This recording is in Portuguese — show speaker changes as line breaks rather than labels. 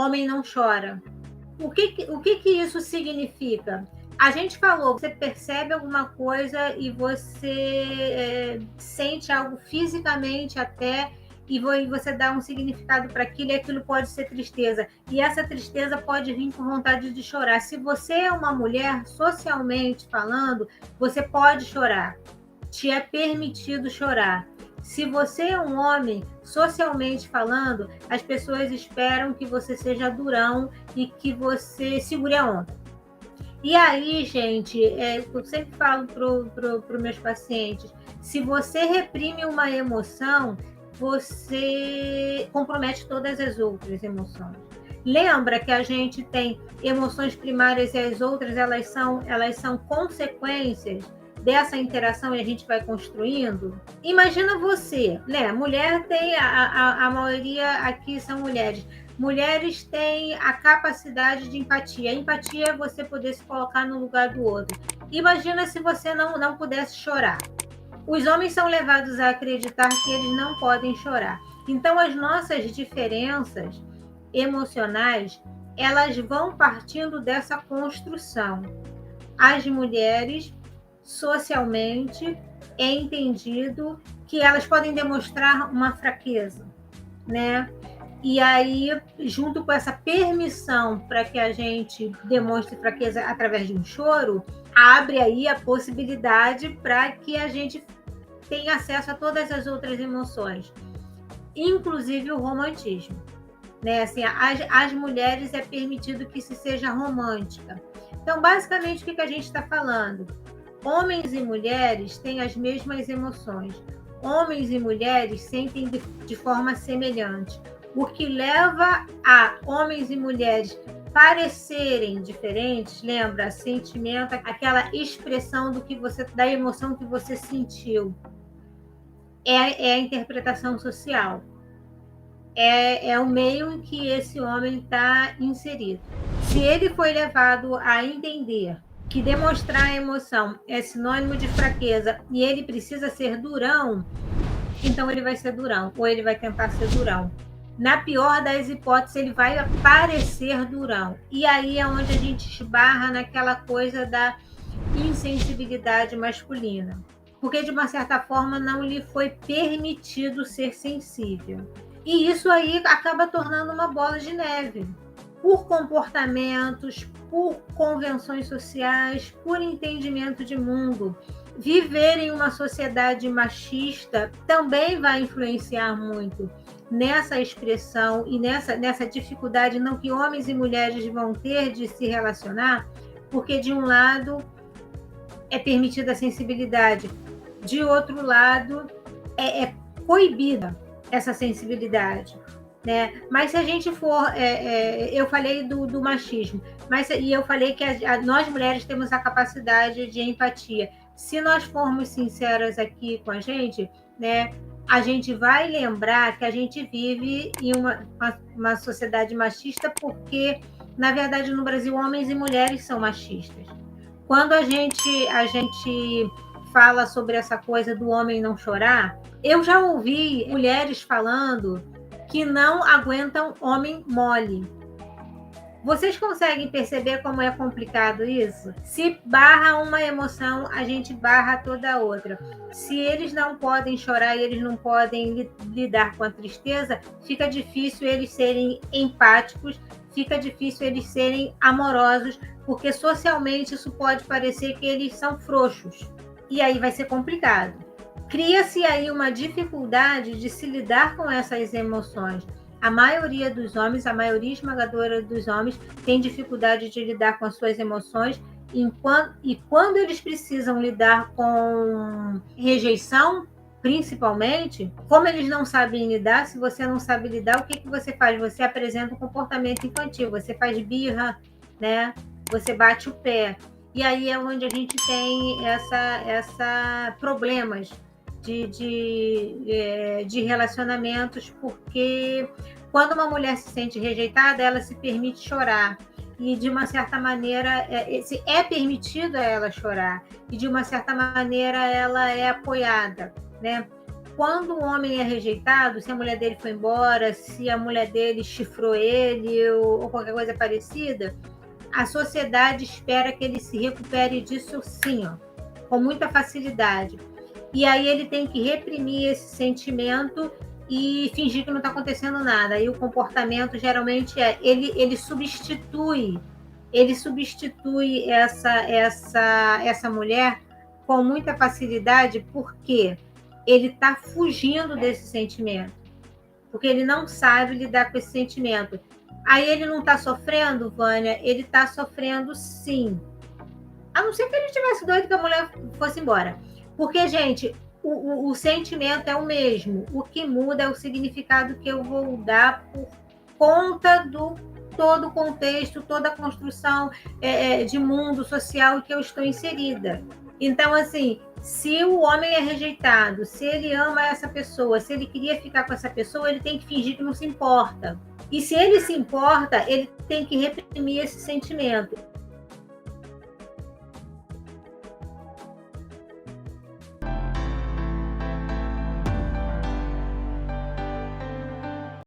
homem não chora. O que isso significa? A gente falou, você percebe alguma coisa e você sente algo fisicamente até, e você dá um significado para aquilo, e aquilo pode ser tristeza. E essa tristeza pode vir com vontade de chorar. Se você é uma mulher, socialmente falando, você pode chorar. Te é permitido chorar. Se você é um homem, socialmente falando, as pessoas esperam que você seja durão e que você segure a onda. E aí, gente, eu sempre falo para os meus pacientes, se você reprime uma emoção, você compromete todas as outras emoções. Lembra que a gente tem emoções primárias e as outras, elas são consequências dessa interação e a gente vai construindo? Imagina você, né? Mulher tem, a maioria aqui são mulheres. Mulheres têm a capacidade de empatia. A empatia é você poder se colocar no lugar do outro. Imagina se você não pudesse chorar. Os homens são levados a acreditar que eles não podem chorar. Então, as nossas diferenças emocionais, elas vão partindo dessa construção. As mulheres, socialmente, é entendido que elas podem demonstrar uma fraqueza, né? E aí, junto com essa permissão para que a gente demonstre fraqueza através de um choro, abre aí a possibilidade para que a gente tenha acesso a todas as outras emoções, inclusive o romantismo. Né? Assim, as mulheres é permitido que se seja romântica. Então, basicamente, o que a gente está falando? Homens e mulheres têm as mesmas emoções. Homens e mulheres sentem de forma semelhante. O que leva a homens e mulheres parecerem diferentes, lembra, sentimento, aquela expressão da emoção que você sentiu, é a interpretação social. É o meio em que esse homem está inserido. Se ele foi levado a entender que demonstrar a emoção é sinônimo de fraqueza e ele precisa ser durão, então ele vai ser durão, ou ele vai tentar ser durão. Na pior das hipóteses, ele vai parecer durão. E aí é onde a gente esbarra naquela coisa da insensibilidade masculina. Porque, de uma certa forma, não lhe foi permitido ser sensível. E isso aí acaba tornando uma bola de neve. Por comportamentos, por convenções sociais, por entendimento de mundo. Viver em uma sociedade machista também vai influenciar muito nessa expressão e nessa dificuldade não que homens e mulheres vão ter de se relacionar, porque de um lado é permitida a sensibilidade, de outro lado é coibida essa sensibilidade. Né? Mas se a gente for, eu falei do machismo, e eu falei que nós mulheres temos a capacidade de empatia. Se nós formos sinceras aqui com a gente, né, a gente vai lembrar que a gente vive em uma sociedade machista porque, na verdade, no Brasil, homens e mulheres são machistas. Quando a gente fala sobre essa coisa do homem não chorar, eu já ouvi mulheres falando que não aguentam homem mole. Vocês conseguem perceber como é complicado isso? Se barra uma emoção, a gente barra toda a outra. Se eles não podem chorar e eles não podem lidar com a tristeza, fica difícil eles serem empáticos, fica difícil eles serem amorosos, porque socialmente isso pode parecer que eles são frouxos. E aí vai ser complicado. Cria-se aí uma dificuldade de se lidar com essas emoções. A maioria dos homens, a maioria esmagadora dos homens, tem dificuldade de lidar com as suas emoções e quando eles precisam lidar com rejeição, principalmente, como eles não sabem lidar, se você não sabe lidar, o que você faz? Você apresenta um comportamento infantil, você faz birra, né? Você bate o pé. E aí é onde a gente tem essa problemas de relacionamentos, porque quando uma mulher se sente rejeitada, ela se permite chorar. E, de uma certa maneira, é permitido a ela chorar. E, de uma certa maneira, ela é apoiada, né? quando o homem é rejeitado, se a mulher dele foi embora, se a mulher dele chifrou ele ou qualquer coisa parecida, a sociedade espera que ele se recupere disso sim, ó, com muita facilidade. E aí ele tem que reprimir esse sentimento e fingir que não está acontecendo nada. E o comportamento geralmente ele substitui essa mulher com muita facilidade, porque ele está fugindo desse sentimento, porque ele não sabe lidar com esse sentimento. Aí ele não está sofrendo, Vânia? Ele está sofrendo sim. A não ser que ele estivesse doido que a mulher fosse embora. Porque, gente, o sentimento é o mesmo. O que muda é o significado que eu vou dar por conta do todo o contexto, toda a construção de mundo social em que eu estou inserida. Então, assim, se o homem é rejeitado, se ele ama essa pessoa, se ele queria ficar com essa pessoa, ele tem que fingir que não se importa. E se ele se importa, ele tem que reprimir esse sentimento.